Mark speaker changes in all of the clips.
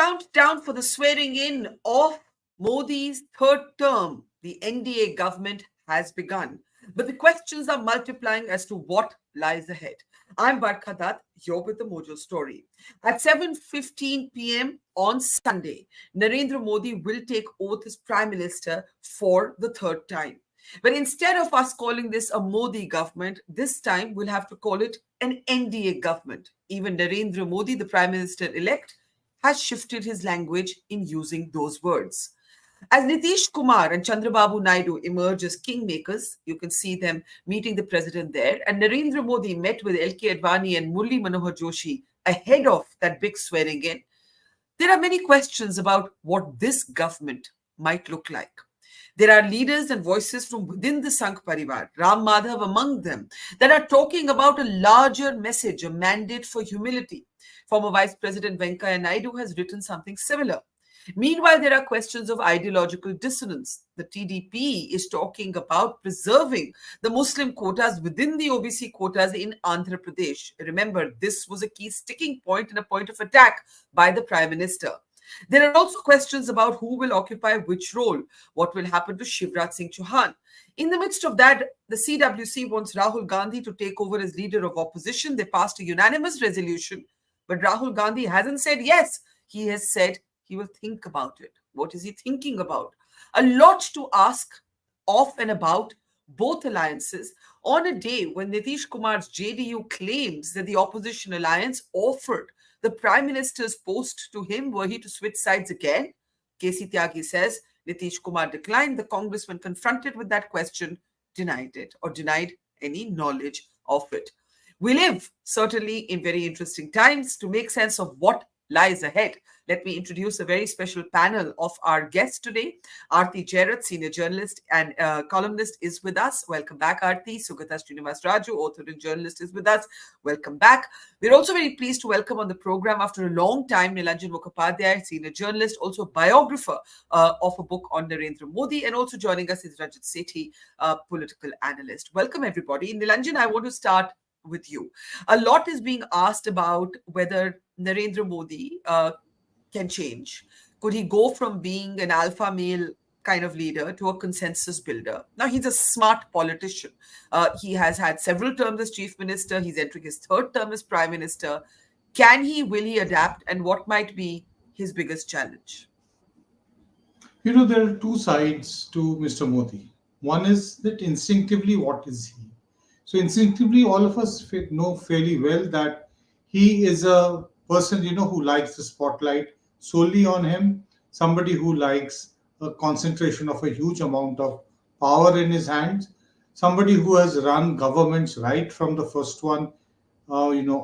Speaker 1: countdown for the swearing in of Modi's third term, the NDA government, has begun. But the questions are multiplying as to what lies ahead. I'm Barkha Dutt, here with the Mojo Story. At 7:15 p.m. on Sunday, Narendra Modi will take oath as Prime Minister for the third time. But instead of us calling this a Modi government, this time we'll have to call it an NDA government. Even Narendra Modi, the Prime Minister elect, has shifted his language in using those words. As Nitish Kumar and Chandrababu Naidu emerge as kingmakers, you can see them meeting the president there, and Narendra Modi met with L.K. Advani and Murli Manohar Joshi ahead of that big swearing in. There are many questions about what this government might look like. There are leaders and voices from within the Sangh Parivar, Ram Madhav among them, that are talking about a larger message, a mandate for humility. Former Vice President Venkaiah Naidu has written something similar. Meanwhile, there are questions of ideological dissonance. The TDP is talking about preserving the Muslim quotas within the OBC quotas in Andhra Pradesh. Remember, this was a key sticking point and a point of attack by the Prime Minister. There are also questions about who will occupy which role, what will happen to Shivraj Singh Chouhan. In the midst of that, the CWC wants Rahul Gandhi to take over as leader of opposition. They passed a unanimous resolution, but Rahul Gandhi hasn't said yes. He has said he will think about it. What is he thinking about? A lot to ask of and about both alliances on a day when Nitish Kumar's JDU claims that the opposition alliance offered the Prime Minister's post to him were he to switch sides again. KC Tyagi says Nitish Kumar declined. The Congress, when confronted with that question, denied it or denied any knowledge of it. We live certainly in very interesting times. To make sense of what lies ahead, let me introduce a very special panel of our guests today. Aarti Jairath, senior journalist and columnist, is with us. Welcome back, Aarti. Sugata Srinivas Raju, author and journalist, is with us. Welcome back. We're also very pleased to welcome on the program after a long time Nilanjan Mukhopadhyay, senior journalist, also a biographer of a book on Narendra Modi, and also joining us is Rajat Sethi, political analyst. Welcome, everybody. Nilanjan, I want to start with you. A lot is being asked about whether Narendra Modi can change. Could he go from being an alpha male kind of leader to a consensus builder? Now, he's a smart politician. He has had several terms as chief minister. He's entering his third term as prime minister. Can he, will he adapt? And what might be his biggest challenge?
Speaker 2: There are two sides to Mr. Modi. One is that instinctively, what is he? So, instinctively, all of us know fairly well that he is a person, who likes the spotlight solely on him, somebody who likes a concentration of a huge amount of power in his hands, somebody who has run governments right from the first one,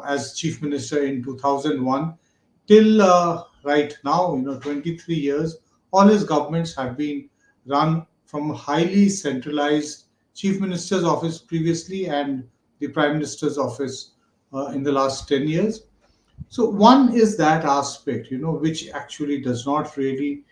Speaker 2: as chief minister in 2001 till right now, 23 years, all his governments have been run from a highly centralized chief minister's office previously and the prime minister's office in the last 10 years. So one is that aspect, which actually does not really,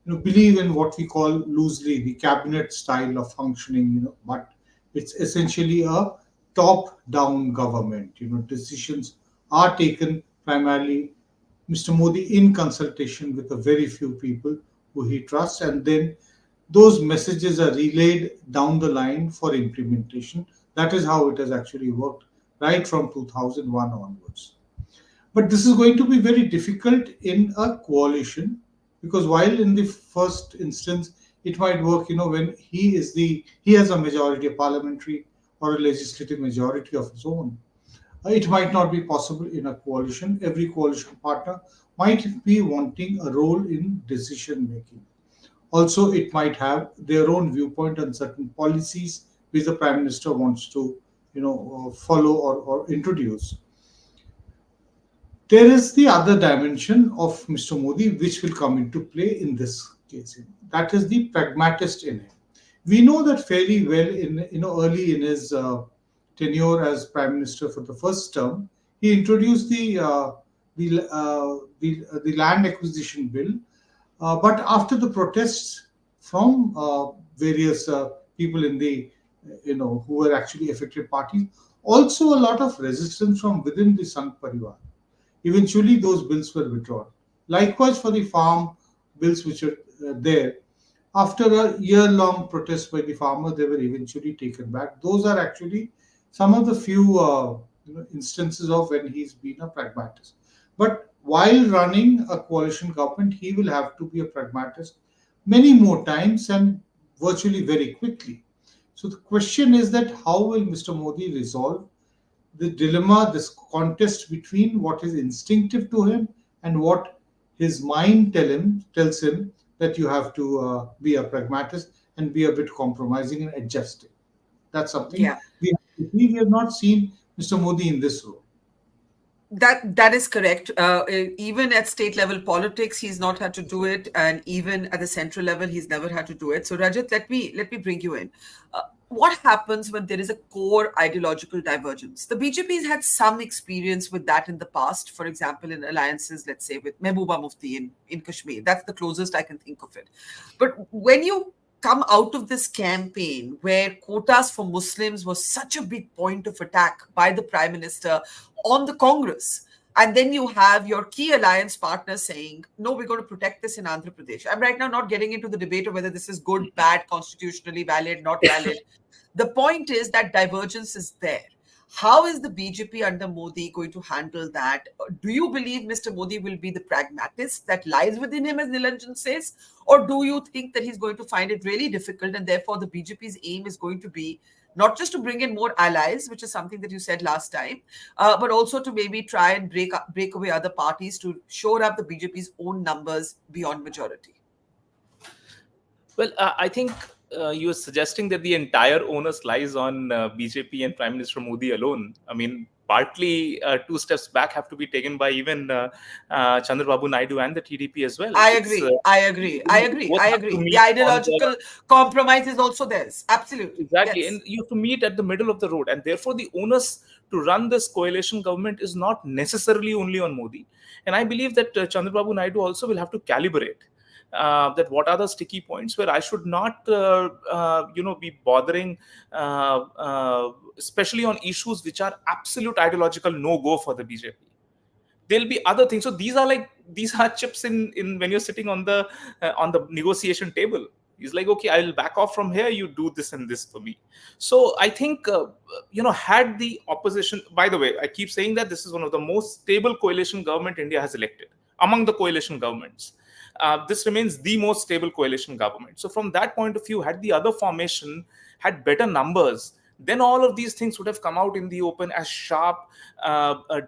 Speaker 2: believe in what we call loosely the cabinet style of functioning, but it's essentially a top-down government. Decisions are taken primarily Mr. Modi in consultation with a very few people who he trusts, and then those messages are relayed down the line for implementation. That is how it has actually worked right from 2001 onwards. But this is going to be very difficult in a coalition because while in the first instance it might work, when he has a majority, a parliamentary or a legislative majority of his own, it might not be possible in a coalition. Every coalition partner might be wanting a role in decision making. Also, it might have their own viewpoint on certain policies which the prime minister wants to, follow or introduce. There is the other dimension of Mr. Modi which will come into play in this case. That is the pragmatist in him. We know that fairly well in early in his tenure as prime minister for the first term, he introduced the land acquisition bill. But after the protests from various people in the who were actually affected parties, also a lot of resistance from within the Sangh Parivar. Eventually, those bills were withdrawn. Likewise, for the farm bills which are there, after a year long protest by the farmer, they were eventually taken back. Those are actually some of the few instances of when he's been a pragmatist. But while running a coalition government, he will have to be a pragmatist many more times and virtually very quickly. So the question is that how will Mr. Modi resolve the dilemma, this contest between what is instinctive to him and what his mind tells him that you have to be a pragmatist and be a bit compromising and adjusting. That's something
Speaker 1: Yeah.
Speaker 2: we have to see. We have not seen Mr. Modi in this role.
Speaker 1: That is correct. Even at state level politics, he's not had to do it, and even at the central level, he's never had to do it. So, Rajat, let me bring you in. What happens when there is a core ideological divergence? The BJP has had some experience with that in the past. For example, in alliances, let's say with Mehbooba Mufti in Kashmir. That's the closest I can think of it. But when you come out of this campaign where quotas for Muslims was such a big point of attack by the Prime Minister on the Congress. And then you have your key alliance partner saying, no, we're going to protect this in Andhra Pradesh. I'm right now not getting into the debate of whether this is good, bad, constitutionally valid, not valid. The point is that divergence is there. How is the BJP under Modi going to handle that? Do you believe Mr. Modi will be the pragmatist that lies within him, as Nilanjan says? Or do you think that he's going to find it really difficult and therefore the BJP's aim is going to be not just to bring in more allies, which is something that you said last time, but also to maybe try and break away other parties to shore up the BJP's own numbers beyond majority?
Speaker 3: Well, I think you are suggesting that the entire onus lies on BJP and Prime Minister Modi alone. I mean, partly two steps back have to be taken by even Chandrababu Naidu and the TDP as well.
Speaker 1: I
Speaker 3: It's
Speaker 1: agree. I agree. I agree.
Speaker 3: both
Speaker 1: I
Speaker 3: have to
Speaker 1: agree. The
Speaker 3: meet on the
Speaker 1: ideological compromise is also theirs. Absolutely.
Speaker 3: exactly,
Speaker 1: Yes.
Speaker 3: and you have to meet at the middle of the road, and therefore the onus to run this coalition government is not necessarily only on Modi. And I believe that Chandrababu Naidu also will have to calibrate that what are the sticky points where I should not, be bothering, especially on issues which are absolute ideological no go for the BJP. There'll be other things. So these are chips in when you're sitting on the negotiation table. He's like, okay, I'll back off from here, you do this and this for me. So I think had the opposition, by the way, I keep saying that this is one of the most stable coalition government India has elected among the coalition governments. This remains the most stable coalition government. So from that point of view, had the other formation had better numbers, then all of these things would have come out in the open as sharp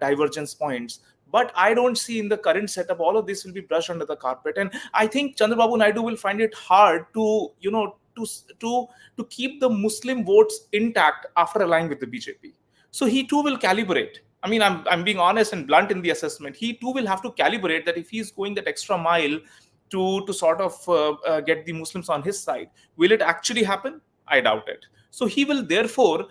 Speaker 3: divergence points. But I don't see in the current setup all of this will be brushed under the carpet, and I think Chandrababu Naidu will find it hard to to to keep the Muslim votes intact after allying with the BJP. So he too will calibrate. I mean, I'm being honest and blunt in the assessment. He too will have to calibrate that if he's going that extra mile to sort of get the Muslims on his side, will it actually happen? I doubt it. So he will therefore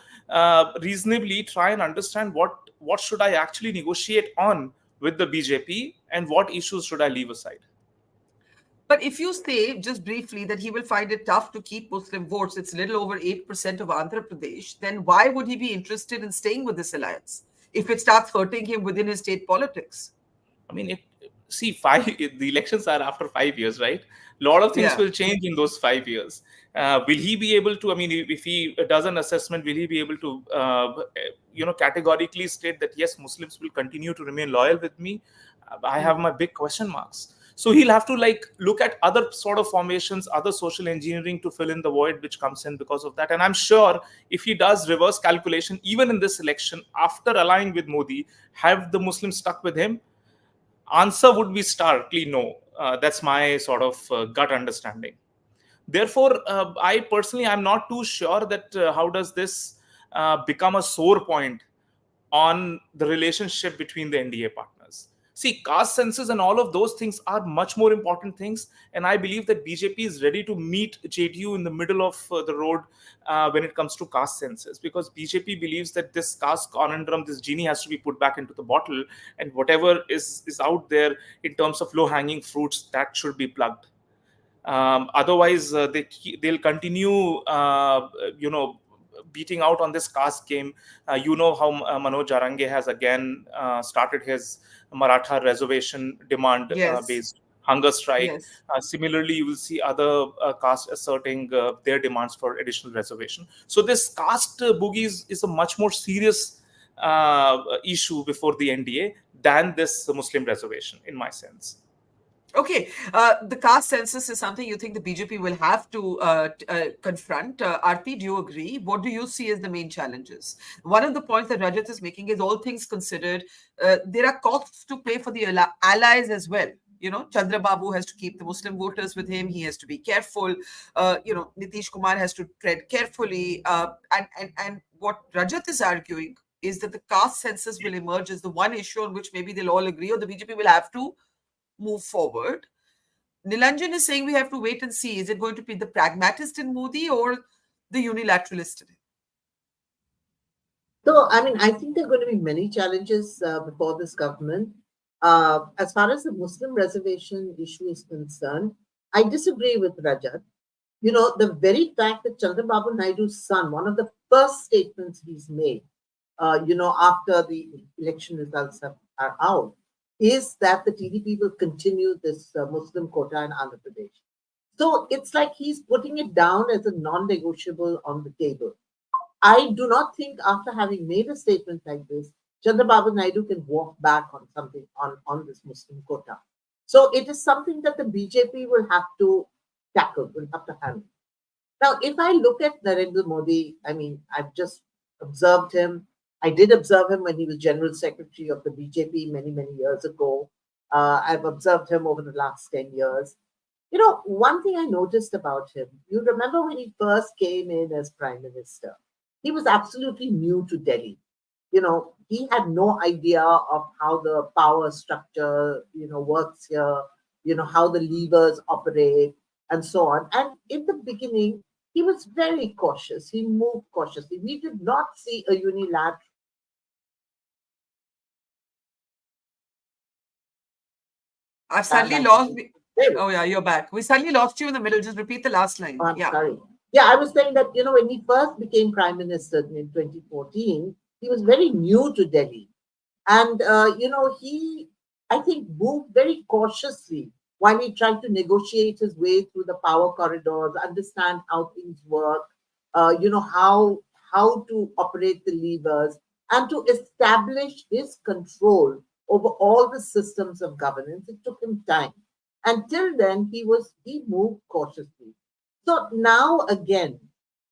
Speaker 3: reasonably try and understand what should I actually negotiate on with the BJP and what issues should I leave aside.
Speaker 1: But if you say just briefly that he will find it tough to keep Muslim votes, it's a little over 8% of Andhra Pradesh, then why would he be interested in staying with this alliance if it starts hurting him within his state politics?
Speaker 3: I mean, see, the elections are after 5 years, right? A lot of things
Speaker 1: Yeah.
Speaker 3: will change in those 5 years. Will he be able to? I mean, if he does an assessment, will he be able to, categorically state that yes, Muslims will continue to remain loyal with me? I have my big question marks. So he'll have to look at other sort of formations, other social engineering to fill in the void which comes in because of that. And I'm sure if he does reverse calculation, even in this election, after allying with Modi, have the Muslims stuck with him? Answer would be starkly no. That's my sort of gut understanding. Therefore, I personally I'm not too sure that how does this become a sore point on the relationship between the NDA partners. See, caste census and all of those things are much more important things, and I believe that BJP is ready to meet JDU in the middle of the road when it comes to caste census, because BJP believes that this caste conundrum, this genie, has to be put back into the bottle, and whatever is out there in terms of low hanging fruits, that should be plugged. Otherwise, they'll continue, beating out on this caste game. You know how Manoj Arange has again started his Maratha reservation demand
Speaker 1: Yes,
Speaker 3: based hunger strike.
Speaker 1: yes.
Speaker 3: Similarly, you will see other castes asserting their demands for additional reservation. So this caste boogie is a much more serious issue before the NDA than this Muslim reservation, in my sense.
Speaker 1: Okay, the caste census is something you think the BJP will have to confront. Aarti, do you agree? What do you see as the main challenges? One of the points that Rajat is making is all things considered, there are costs to pay for the allies as well. You know, Chandrababu has to keep the Muslim voters with him. He has to be careful. Nitish Kumar has to tread carefully. And what Rajat is arguing is that the caste census will emerge as the one issue on which maybe they'll all agree, or the BJP will have to move forward. Nilanjan is saying we have to wait and see. Is it going to be the pragmatist in Modi or the unilateralist in him?
Speaker 4: So, I mean, I think there are going to be many challenges before this government. As far as the Muslim reservation issue is concerned, I disagree with Rajat. You know, the very fact that Chandrababu Naidu's son, one of the first statements he's made, after the election results are out, is that the TDP will continue this Muslim quota in Andhra Pradesh. So it's like he's putting it down as a non negotiable on the table. I do not think after having made a statement like this, Chandrababu Naidu can walk back on something on this Muslim quota. So it is something that the BJP will have to tackle, will have to handle. Now, if I look at Narendra Modi, I mean, I've just observed him. I did observe him when he was General Secretary of the BJP many, many years ago. I've observed him over the last 10 years. You know, one thing I noticed about him, you remember when he first came in as Prime Minister, he was absolutely new to Delhi. You know, he had no idea of how the power structure, works here, how the levers operate and so on. And in the beginning, he was very cautious. He moved cautiously. We did not see a unilateral.
Speaker 1: I've suddenly
Speaker 4: Like
Speaker 1: lost.
Speaker 4: very.
Speaker 1: Oh, yeah, you're back. We suddenly lost you in the middle. Just repeat the last line.
Speaker 4: I'm
Speaker 1: Yeah.
Speaker 4: sorry. Yeah, I was saying that, when he first became Prime Minister in 2014, he was very new to Delhi. And, I think, moved very cautiously while he tried to negotiate his way through the power corridors, understand how things work, how to operate the levers, and to establish his control over all the systems of governance. It took him time. Until then, he moved cautiously. So now again,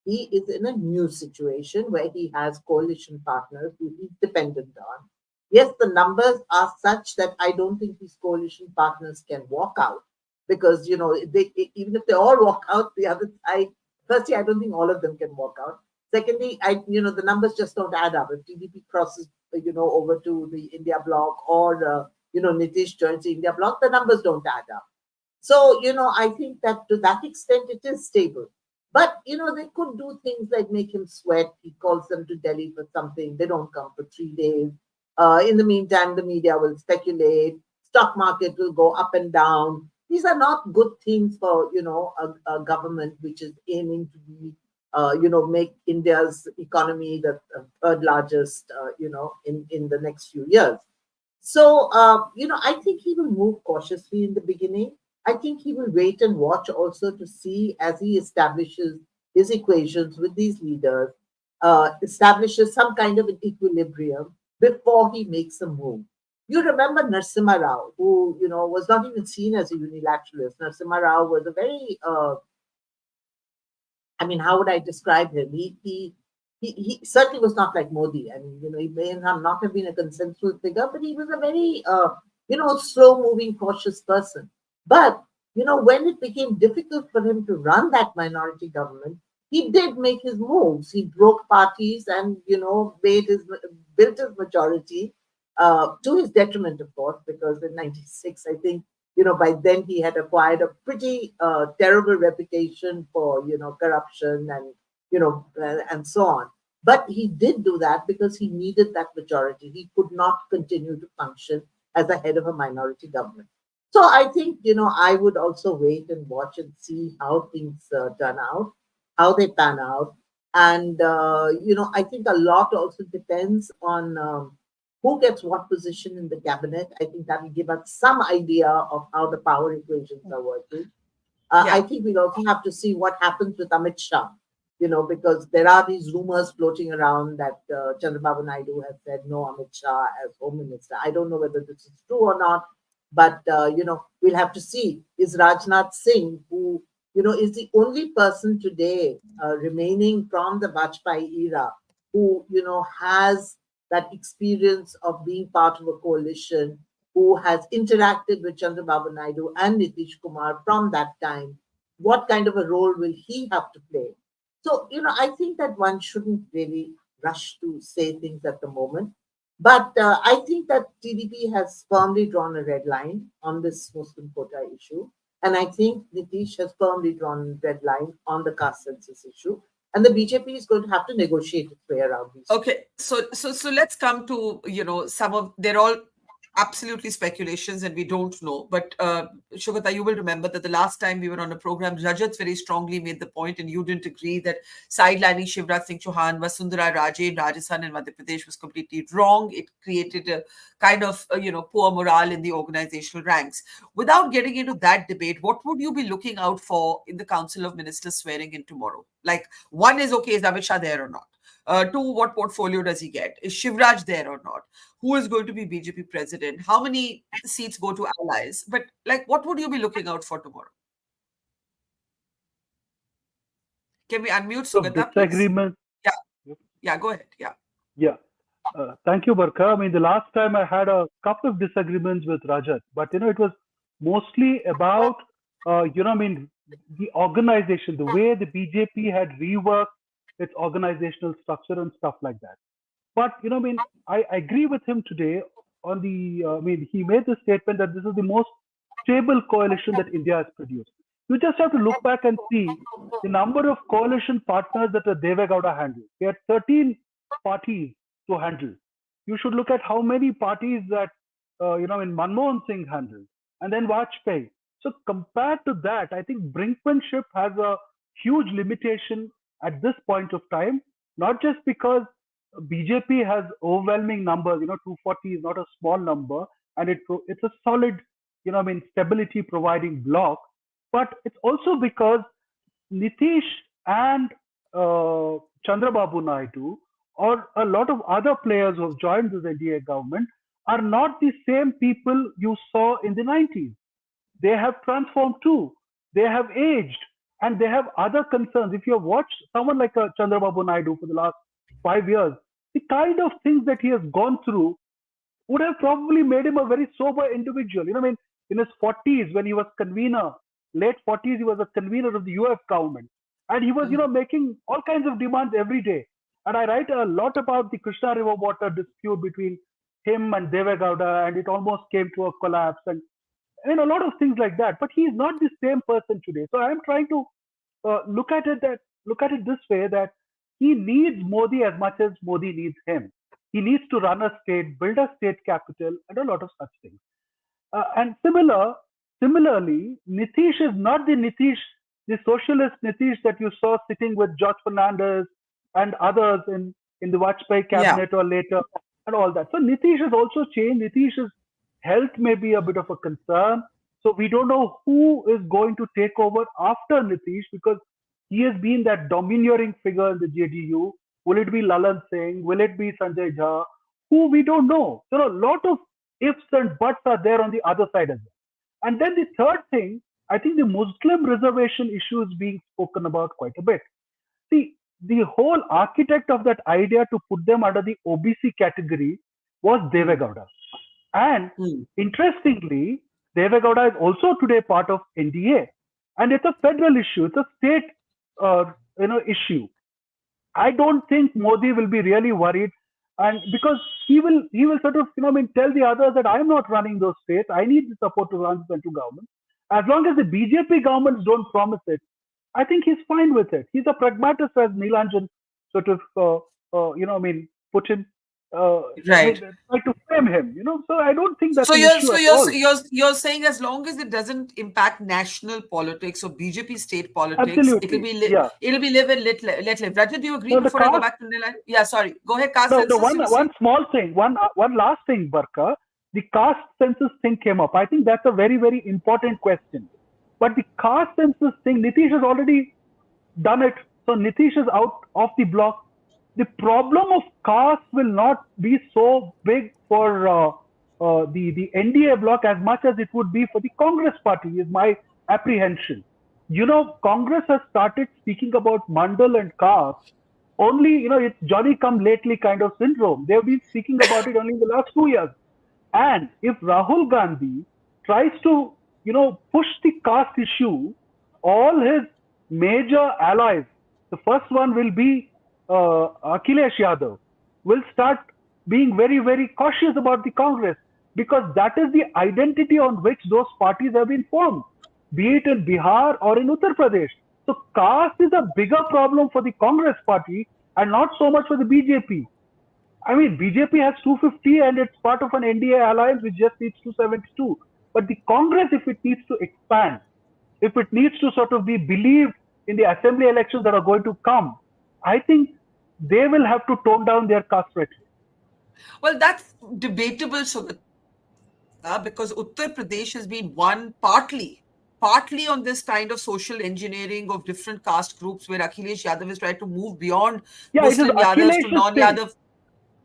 Speaker 4: he is in a new situation where he has coalition partners who he's dependent on. Yes, the numbers are such that I don't think these coalition partners can walk out because even if they all walk out, the other side. Firstly, I don't think all of them can walk out. Secondly, the numbers just don't add up. If TDP crosses over to the India bloc or Nitish joins the India bloc, the numbers don't add up. So, I think that to that extent it is stable. But, they could do things like make him sweat. He calls them to Delhi for something. They don't come for 3 days. In the meantime, the media will speculate. Stock market will go up and down. These are not good things for, a government which is aiming to be, make India's economy the third largest, in the next few years. So, I think he will move cautiously in the beginning. I think he will wait and watch also to see as he establishes his equations with these leaders, establishes some kind of an equilibrium before he makes a move. You remember Narasimha Rao, who, was not even seen as a unilateralist. Narasimha Rao was a very, how would I describe him? He certainly was not like Modi. I mean, he may not have been a consensual figure, but he was a very, slow moving, cautious person. But, when it became difficult for him to run that minority government, he did make his moves. He broke parties and, built his majority to his detriment, of course, because in 96, I think, by then he had acquired a pretty terrible reputation for, corruption and, and so on. But he did do that because he needed that majority. He could not continue to function as a head of a minority government. So I think, I would also wait and watch and see how things turn out, how they pan out. And, I think a lot also depends on who gets what position in the cabinet. I think that will give us some idea of how the power equations are working. I
Speaker 1: Yeah.
Speaker 4: think we'll also have to see what happens with Amit Shah, because there are these rumors floating around that Chandrababu Naidu has said no Amit Shah as home minister. I don't know whether this is true or not, but, we'll have to see. Is Rajnath Singh, who, is the only person today remaining from the Vajpayee era who, has that experience of being part of a coalition, who has interacted with Chandrababu Naidu and Nitish Kumar from that time. What kind of a role will he have to play? So, I think that one shouldn't really rush to say things at the moment. But I think that TDP has firmly drawn a red line on this Muslim quota issue. And I think Nitish has firmly drawn a red line on the caste census issue. And the BJP is going to have to negotiate its way around these.
Speaker 1: Okay, so let's come to, some of, they're all absolutely speculations and we don't know. But Shugata, you will remember that the last time we were on a program, Rajat very strongly made the point, and you didn't agree, that sidelining Shivraj Singh Chouhan, Vasundhara Raje in Rajasthan and Madhya Pradesh was completely wrong. It created a kind of poor morale in the organizational ranks. Without getting into that debate, what would you be looking out for in the Council of Ministers swearing in tomorrow? Like, one is, okay, is Amit Shah there or not? Two, what portfolio does he get? Is Shivraj there or not? Who is going to be BJP president? How many seats go to allies? But like, what would you be looking out for tomorrow? Can we unmute
Speaker 5: Of
Speaker 1: Sugata, please?
Speaker 5: disagreements.
Speaker 1: Yeah, yeah, go ahead. Yeah.
Speaker 5: Yeah. Thank you, Barkha. I mean, the last time I had a couple of disagreements with Rajat, but it was mostly about, the organization, the way the BJP had reworked its organizational structure and stuff like that. But I agree with him today on the. He made the statement that this is the most stable coalition that India has produced. You just have to look back and see the number of coalition partners that Deve Gowda handled. He had 13 parties to handle. You should look at how many parties that in Manmohan Singh handled, and then Vajpayee. So compared to that, I think brinkmanship has a huge limitation at this point of time. Not just because BJP has overwhelming numbers. 240 is not a small number, and it's a solid, stability providing block. But it's also because Nitish and Chandrababu Naidu, or a lot of other players who have joined this NDA government, are not the same people you saw in the 90s. They have transformed too. They have aged, and they have other concerns. If you have watched someone like Chandrababu Naidu for the last 5 years, the kind of things that he has gone through would have probably made him a very sober individual. In his 40s, when he was convener, late 40s, he was a convener of the UF government. And he was, making all kinds of demands every day. And I write a lot about the Krishna River water dispute between him and Deve Gowda, and it almost came to a collapse. And a lot of things like that. But he is not the same person today. So I am trying to look at it this way, that he needs Modi as much as Modi needs him. He needs to run a state, build a state capital, and a lot of such things. And similarly, Nitish is not the Nitish, the socialist Nitish that you saw sitting with George Fernandez and others in the Vajpayee
Speaker 1: Yeah.
Speaker 5: cabinet or later, and all that. So Nitish has also changed. Nitish's health may be a bit of a concern. So we don't know who is going to take over after Nitish, because he has been that domineering figure in the JDU. Will it be Lalan Singh? Will it be Sanjay Jha? Who, we don't know. There are a lot of ifs and buts are there on the other side as well. And then the third thing, I think the Muslim reservation issue is being spoken about quite a bit. See, the whole architect of that idea to put them under the OBC category was Deve Gowda. And interestingly, Deve Gowda is also today part of NDA. And it's a federal issue. It's a state issue. I don't think Modi will be really worried, and because he will sort of tell the others that I am not running those states. I need the support to run the central government. As long as the BJP governments don't promise it, I think he's fine with it. He's a pragmatist, as Neelanjan sort of put in. I mean,
Speaker 1: Right.
Speaker 5: try to frame him. So I don't think that's
Speaker 1: So
Speaker 5: an
Speaker 1: you're
Speaker 5: issue
Speaker 1: so
Speaker 5: at
Speaker 1: you're
Speaker 5: all.
Speaker 1: you're saying as long as it doesn't impact national politics or BJP state politics,
Speaker 5: Absolutely, yeah.
Speaker 1: it'll be live and let live. Rajat, do you agree
Speaker 5: No, the
Speaker 1: before I go
Speaker 5: caste.
Speaker 1: back to the line? Yeah, sorry. Go ahead, caste
Speaker 5: No,
Speaker 1: census, you were
Speaker 5: one
Speaker 1: saying?
Speaker 5: small thing, one last thing, Barka. The caste census thing came up. I think that's a very, very important question. But the caste census thing, Nitish has already done it. So Nitish is out of the block. The problem of caste will not be so big for the NDA block as much as it would be for the Congress party, is my apprehension. Congress has started speaking about Mandal and caste only, it's Johnny come lately kind of syndrome. They've been speaking about it only in the last 2 years. And if Rahul Gandhi tries to, push the caste issue, all his major allies, the first one will be Akhilesh Yadav, will start being very, very cautious about the Congress, because that is the identity on which those parties have been formed, be it in Bihar or in Uttar Pradesh. So caste is a bigger problem for the Congress party and not so much for the BJP. I mean, BJP has 250 and it's part of an NDA alliance which just needs 272. But the Congress, if it needs to expand, if it needs to sort of be believed in the assembly elections that are going to come, I think they will have to tone down their caste rhetoric.
Speaker 1: Well, that's debatable, Sugata, because Uttar Pradesh has been won partly on this kind of social engineering of different caste groups where Akhilesh Yadav is trying to move beyond
Speaker 5: Yeah,
Speaker 1: Muslim
Speaker 5: it is
Speaker 1: Yadavs to
Speaker 5: Akhilesh's
Speaker 1: non-Yadav.
Speaker 5: thing.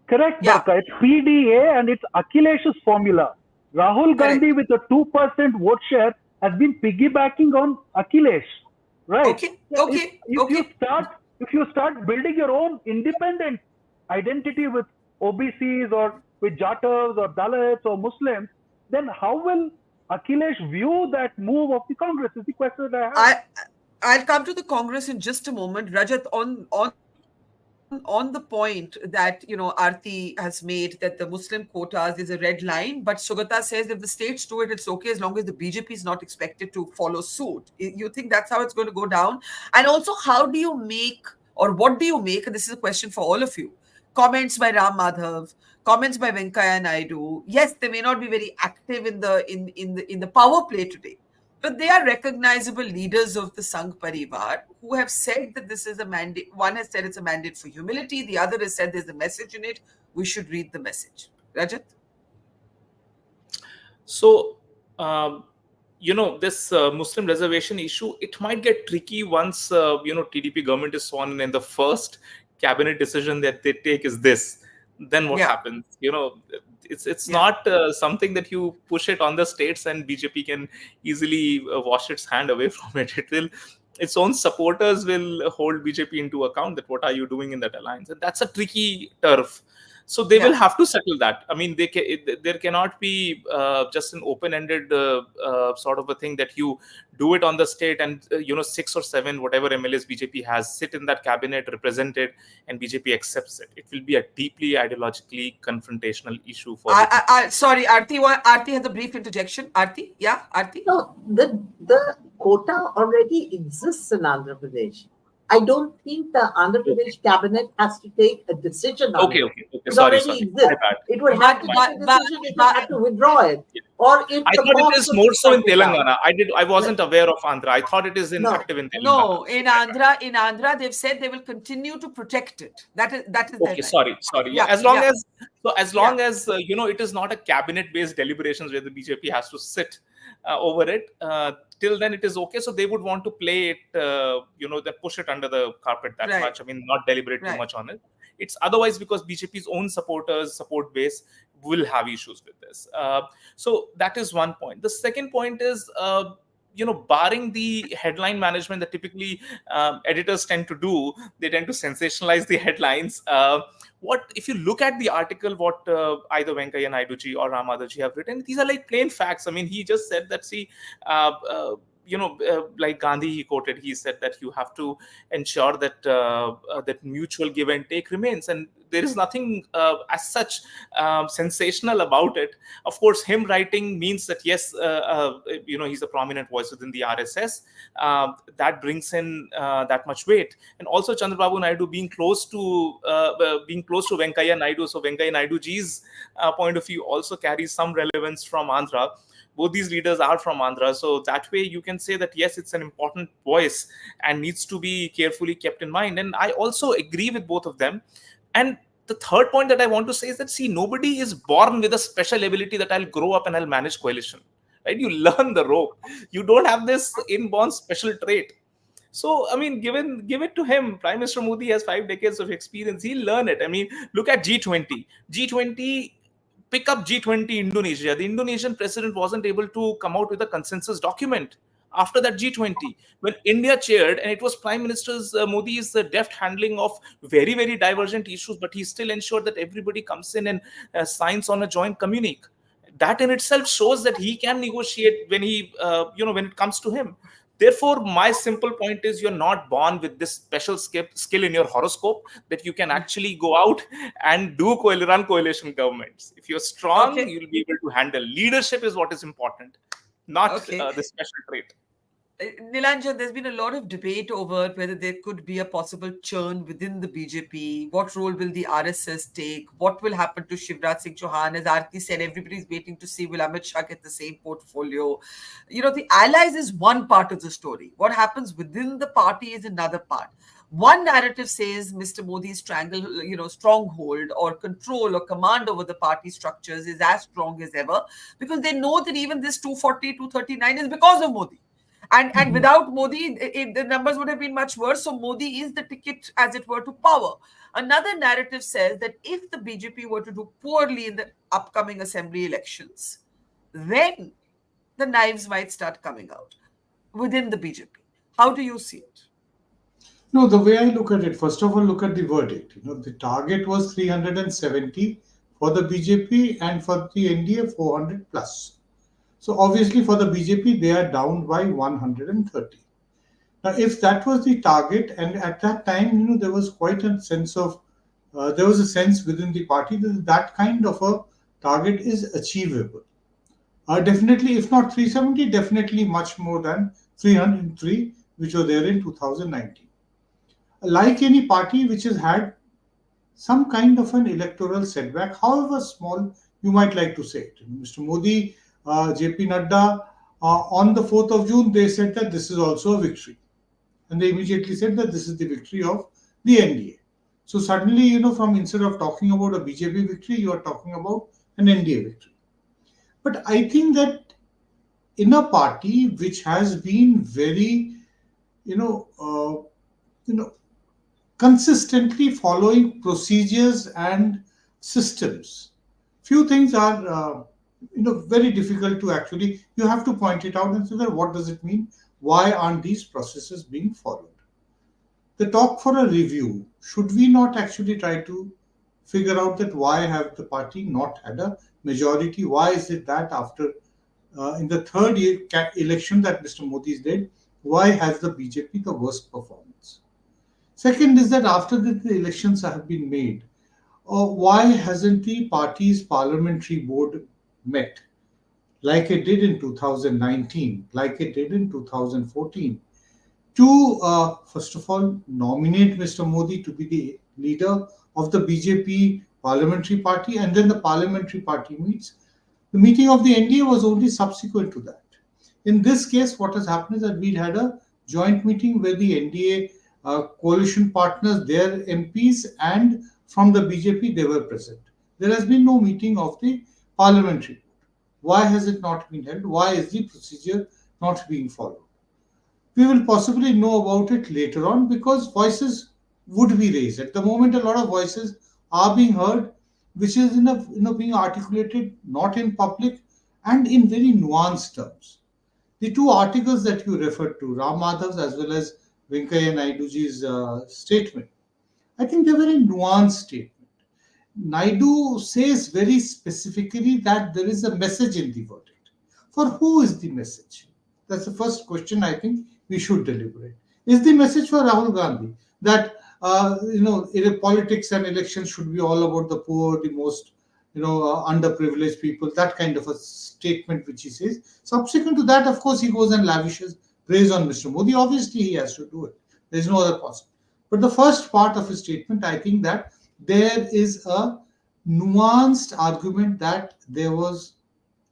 Speaker 5: Correct,
Speaker 1: Yeah,
Speaker 5: Barka. It's PDA and it's Akhilesh's formula. Rahul Gandhi
Speaker 1: correct.
Speaker 5: with a 2% vote share has been piggybacking on Akhilesh, right?
Speaker 1: Okay,
Speaker 5: So if,
Speaker 1: okay,
Speaker 5: if you
Speaker 1: okay.
Speaker 5: start if you start building your own independent identity with OBCs or with Jatavs or Dalits or Muslims, then how will Akhilesh view that move of the Congress? Is the question that I have.
Speaker 1: I'll come to the Congress in just a moment. Rajat, on the point that Aarti has made, that the Muslim quotas is a red line, but Sugata says if the states do it, it's okay as long as the BJP is not expected to follow suit. You think that's how it's going to go down? And also, how do you make, or what do you make? And this is a question for all of you. Comments by Ram Madhav, comments by Venkaya Naidu. Yes, they may not be very active in the power play today, but they are recognizable leaders of the Sangh Parivar who have said that this is a mandate. One has said it's a mandate for humility. The other has said there's a message in it. We should read the message. Rajat?
Speaker 3: So, this Muslim reservation issue, it might get tricky once, TDP government is sworn in and the first cabinet decision that they take is this. Then what
Speaker 1: Yeah,
Speaker 3: happens? It's
Speaker 1: yeah.
Speaker 3: not something that you push it on the states and BJP can easily wash its hand away from it. Its own supporters will hold BJP into account that what are you doing in that alliance, and that's a tricky turf. So they will
Speaker 1: Yeah.
Speaker 3: have to settle that. I mean, there cannot be just an open-ended sort of a thing that you do it on the state and 6 or 7 whatever MLAs BJP has sit in that cabinet represented and BJP accepts it. It will be a deeply ideologically confrontational issue for the BJP.
Speaker 1: Sorry, Aarti has a brief interjection. Aarti? Yeah, Aarti?
Speaker 4: No, the quota already exists in Andhra Pradesh. I don't think the Andhra
Speaker 3: Okay,
Speaker 4: Pradesh cabinet has to take a decision on
Speaker 3: okay,
Speaker 4: it.
Speaker 3: okay, okay.
Speaker 4: It
Speaker 3: Sorry,
Speaker 4: already
Speaker 3: sorry. My
Speaker 4: exists.
Speaker 3: bad.
Speaker 4: It would have
Speaker 1: But,
Speaker 4: to
Speaker 3: My
Speaker 4: take
Speaker 1: but,
Speaker 4: a
Speaker 1: but,
Speaker 4: decision if it
Speaker 1: but
Speaker 4: had to withdraw it,
Speaker 3: bad.
Speaker 4: or if
Speaker 3: I
Speaker 4: the
Speaker 3: thought it
Speaker 4: court
Speaker 3: is
Speaker 4: could
Speaker 3: more so in
Speaker 4: strike it down.
Speaker 3: Telangana. I wasn't aware of Andhra. I thought it is in
Speaker 4: No,
Speaker 3: active in Telangana.
Speaker 1: no,
Speaker 3: So my bad.
Speaker 1: In Andhra, they've said they will continue to protect it. That is their
Speaker 3: Okay,
Speaker 1: line.
Speaker 3: sorry. Yeah,
Speaker 1: Yeah, yeah,
Speaker 3: as
Speaker 1: yeah.
Speaker 3: long as it is not a cabinet-based deliberations where the BJP has to sit over it. Till then, it is okay. So they would want to play it, that push it under the carpet that
Speaker 1: Right,
Speaker 3: much. I mean, not deliberate too
Speaker 1: right.
Speaker 3: much on it. It's otherwise because BJP's own support base will have issues with this. So that is one point. The second point is. Barring the headline management that typically editors tend to do, they tend to sensationalize the headlines. What if you look at the article, what either Venkaya Naidu ji or Ram Madhav ji have written, these are like plain facts. I mean, he just said that, see, like Gandhi, he quoted, he said that you have to ensure that that mutual give and take remains, and there is nothing as such sensational about it. Of course, him writing means that yes, he's a prominent voice within the RSS. That brings in that much weight, and also Chandrababu Naidu being close to Venkaiah Naidu, so Venkaiah Naidu ji's point of view also carries some relevance from Andhra. Both these leaders are from Andhra, so that way you can say that yes, it's an important voice and needs to be carefully kept in mind. And I also agree with both of them. And the third point that I want to say is that, see, nobody is born with a special ability that I'll grow up and I'll manage coalition. Right? You learn the rope. You don't have this inborn special trait. So, I mean, give it to him. Prime Minister Modi has 5 decades of experience. He'll learn it. I mean, look at G20. G20, pick up G20 Indonesia. The Indonesian president wasn't able to come out with a consensus document after that G20. When India chaired, and it was Prime Minister's Modi's deft handling of very, very divergent issues, but he still ensured that everybody comes in and signs on a joint communique. That in itself shows that he can negotiate when it comes to him. Therefore, my simple point is, you're not born with this special skill in your horoscope that you can actually go out and run coalition governments. If you're strong,
Speaker 1: Okay.
Speaker 3: you'll be able to handle. Leadership is what is important, not
Speaker 1: Okay.
Speaker 3: the special trait.
Speaker 1: Nilanjan, there's been a lot of debate over whether there could be a possible churn within the BJP. What role will the RSS take? What will happen to Shivraj Singh Chouhan? As Aarti said, everybody's waiting to see will Amit Shah get the same portfolio. The allies is one part of the story. What happens within the party is another part. One narrative says Mr. Modi's stronghold or control or command over the party structures is as strong as ever, because they know that even this 240, 239 is because of Modi. And without Modi, the numbers would have been much worse. So Modi is the ticket, as it were, to power. Another narrative says that if the BJP were to do poorly in the upcoming assembly elections, then the knives might start coming out within the BJP. How do you see it?
Speaker 2: No, the way I look at it, first of all, look at the verdict. The target was 370 for the BJP, and for the NDA 400 plus. So obviously for the BJP, they are down by 130. Now, if that was the target, and at that time, there was quite a sense of, there was a sense within the party that that kind of a target is achievable. Definitely, if not 370, definitely much more than 303, which were there in 2019. Like any party which has had some kind of an electoral setback, however small you might like to say it. Mr. Modi, JP Nadda, on the 4th of June, they said that this is also a victory. And they immediately said that this is the victory of the NDA. So suddenly, from instead of talking about a BJP victory, you are talking about an NDA victory. But I think that in a party which has been very, consistently following procedures and systems, few things are very difficult to actually, you have to point it out and say that what does it mean, why aren't these processes being followed. The talk for a review, should we not actually try to figure out that why have the party not had a majority, why is it that after in the third year election that Mr. Modi did, why has the BJP the worst performance? Second is that after the elections have been made, why hasn't the party's parliamentary board met like it did in 2019, like it did in 2014, to first of all nominate Mr. Modi to be the leader of the BJP parliamentary party, and then the parliamentary party meets. The meeting of the NDA was only subsequent to that. In this case, what has happened is that we had a joint meeting where the NDA coalition partners, their MPs, and from the BJP, they were present. There has been no meeting of the parliamentary board. Why has it not been held? Why is the procedure not being followed? We will possibly know about it later on, because voices would be raised. At the moment, a lot of voices are being heard, which is being articulated not in public and in very nuanced terms. The two articles that you referred to, Ram Madhav's as well as Venkaiah Naiduji's statement, I think they're very nuanced statement. Naidu says very specifically that there is a message in the verdict. For who is the message? That's the first question I think we should deliberate. Is the message for Rahul Gandhi that politics and elections should be all about the poor, the most underprivileged people? That kind of a statement which he says. Subsequent to that, of course, he goes and lavishes praise on Mr. Modi. Obviously, he has to do it. There is no other possible. But the first part of his statement, I think that there is a nuanced argument that there was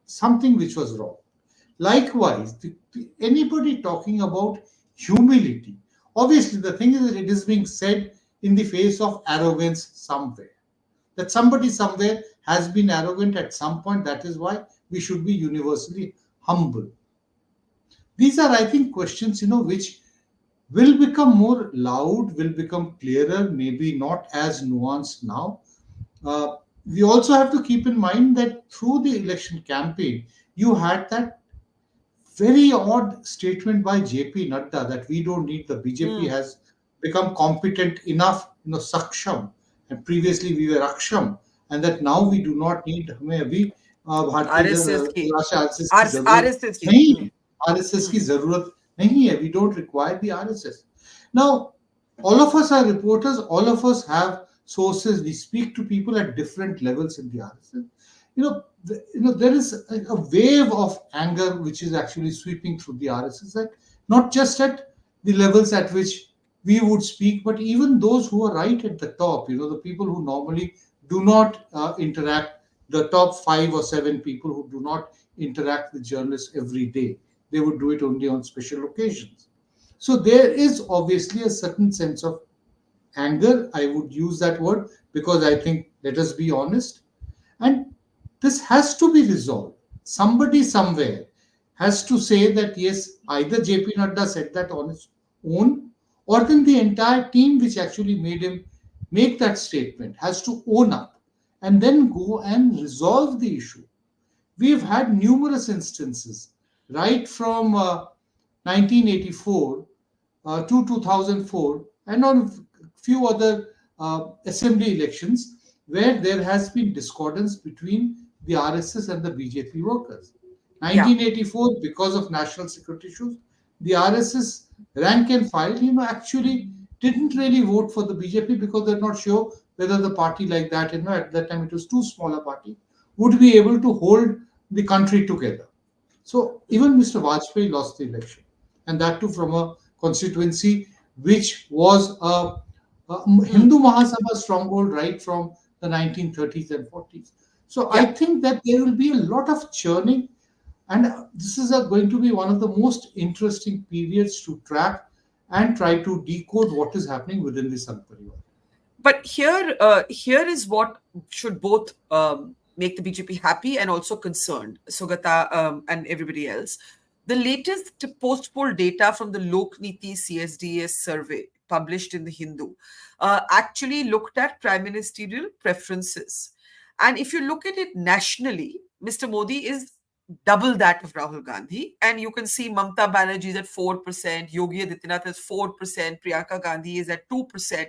Speaker 2: something which was wrong. Likewise, anybody talking about humility, obviously the thing is that it is being said in the face of arrogance somewhere. That somebody somewhere has been arrogant at some point, that is why we should be universally humble. These are, I think, questions, which will become more loud, will become clearer, maybe not as nuanced now. Uh, we also have to keep in mind that through the election campaign, you had that very odd statement by JP Nadda that we don't need the BJP
Speaker 1: Hmm.
Speaker 2: has become competent enough, Saksham, and previously we were Aksham, and that now we do not need हमें अभी भारतीय
Speaker 1: RSS की
Speaker 2: RSS की जरूरत
Speaker 1: RSS की
Speaker 2: नहीं है, RSS की
Speaker 1: hmm.
Speaker 2: जरूरत नहीं है. We don't require the RSS. Now, all of us are reporters. All of us have sources. We speak to people at different levels in the RSS. There is a wave of anger which is actually sweeping through the RSS, that not just at the levels at which we would speak, but even those who are right at the top, the people who normally do not interact, the top 5 or 7 people who do not interact with journalists every day. They would do it only on special occasions. So there is obviously a certain sense of anger. I would use that word because I think, let us be honest, and this has to be resolved. Somebody somewhere has to say that yes, either JP Nadda said that on his own, or then the entire team which actually made him make that statement has to own up and then go and resolve the issue. We've had numerous instances, right from 1984 to 2004, and on a few other assembly elections, where there has been discordance between the RSS and the BJP workers.
Speaker 1: Yeah.
Speaker 2: 1984, because of national security issues, the RSS rank and file, actually didn't really vote for the BJP because they're not sure whether the party like that, at that time it was too small a party, would be able to hold the country together. So even Mr. Vajpayee lost the election, and that too from a constituency which was a
Speaker 1: Hmm.
Speaker 2: Hindu Mahasabha stronghold right from the 1930s and 40s. So I
Speaker 1: Yeah.
Speaker 2: think that there will be a lot of churning, and this is going to be one of the most interesting periods to track and try to decode what is happening within the Sangh Parivar.
Speaker 1: But here is what should both make the BJP happy and also concerned, Sugata and everybody else. The latest post-poll data from the Lok Niti CSDS survey published in the Hindu actually looked at prime ministerial preferences. And if you look at it nationally, Mr. Modi is double that of Rahul Gandhi. And you can see Mamta Banerjee is at 4%, Yogi Adityanath is 4%, Priyanka Gandhi is at 2%.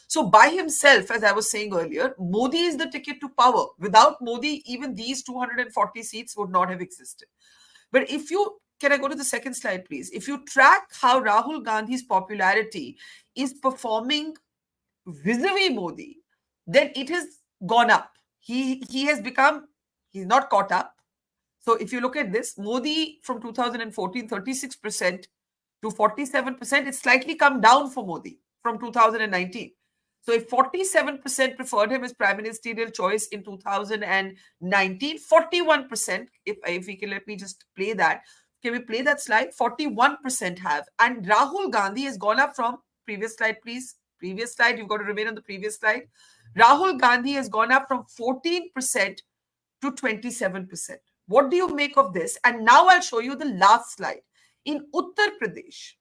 Speaker 1: So by himself, as I was saying earlier, Modi is the ticket to power. Without Modi, even these 240 seats would not have existed. But if you, can I go to the second slide, please? If you track how Rahul Gandhi's popularity is performing vis-a-vis Modi, then it has gone up. He has become, he's not caught up. So if you look at this, Modi from 2014, 36% to 47%, it's slightly come down for Modi from 2019. So if 47% preferred him as prime ministerial choice in 2019, 41%, if we can, let me just play that. Can we play that slide? 41% have. And Rahul Gandhi has gone up from, previous slide, please. Previous slide, you've got to remain on the previous slide. Rahul Gandhi has gone up from 14% to 27%. What do you make of this? And now I'll show you the last slide. In Uttar Pradesh,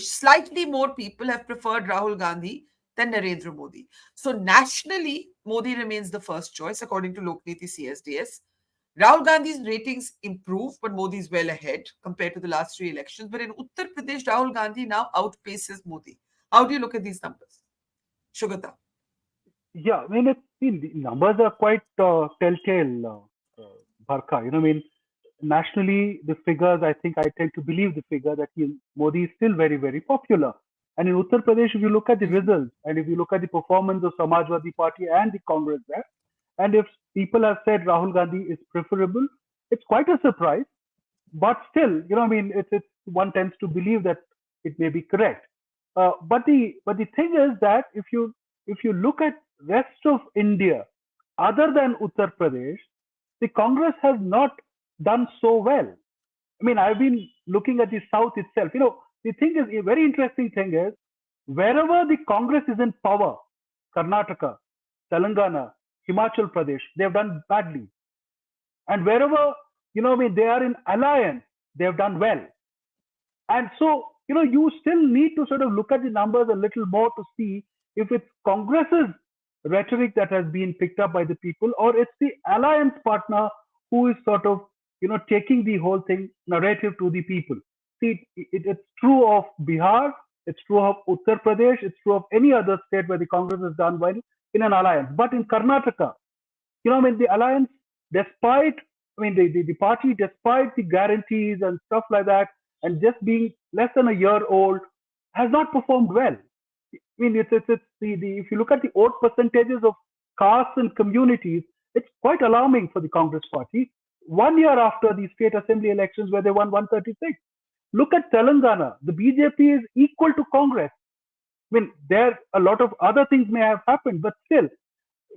Speaker 1: slightly more people have preferred Rahul Gandhi than Narendra Modi. So nationally, Modi remains the first choice according to Lokniti CSDS. Rahul Gandhi's ratings improve, but Modi is well ahead compared to the last 3 elections. But in Uttar Pradesh, Rahul Gandhi now outpaces Modi. How do you look at these numbers? Shugata.
Speaker 5: Yeah, the numbers are quite telltale, Barkha. nationally, the figures, I think I tend to believe the figure that Modi is still very, very popular. And in Uttar Pradesh, if you look at the results and if you look at the performance of Samajwadi Party and the Congress there, and if people have said Rahul Gandhi is preferable, it's quite a surprise. But still, it's one tends to believe that it may be correct. But the thing is that if you look at rest of India, other than Uttar Pradesh, the Congress has not done so well. I mean, I've been looking at the South itself. The thing is, a very interesting thing is, wherever the Congress is in power, Karnataka, Telangana, Himachal Pradesh, they have done badly. And wherever, they are in alliance, they have done well. And so, you still need to sort of look at the numbers a little more to see if it's Congress's rhetoric that has been picked up by the people, or it's the alliance partner who is sort of, taking the whole thing narrative to the people. See, it's true of Bihar, it's true of Uttar Pradesh, it's true of any other state where the Congress has done well in an alliance. But in Karnataka, the alliance, despite, the party, despite the guarantees and stuff like that, and just being less than a year old, has not performed well. If you look at the vote percentages of castes and communities, it's quite alarming for the Congress party. 1 year after the state assembly elections where they won 136. Look at Telangana. The BJP is equal to Congress. There a lot of other things may have happened, but still,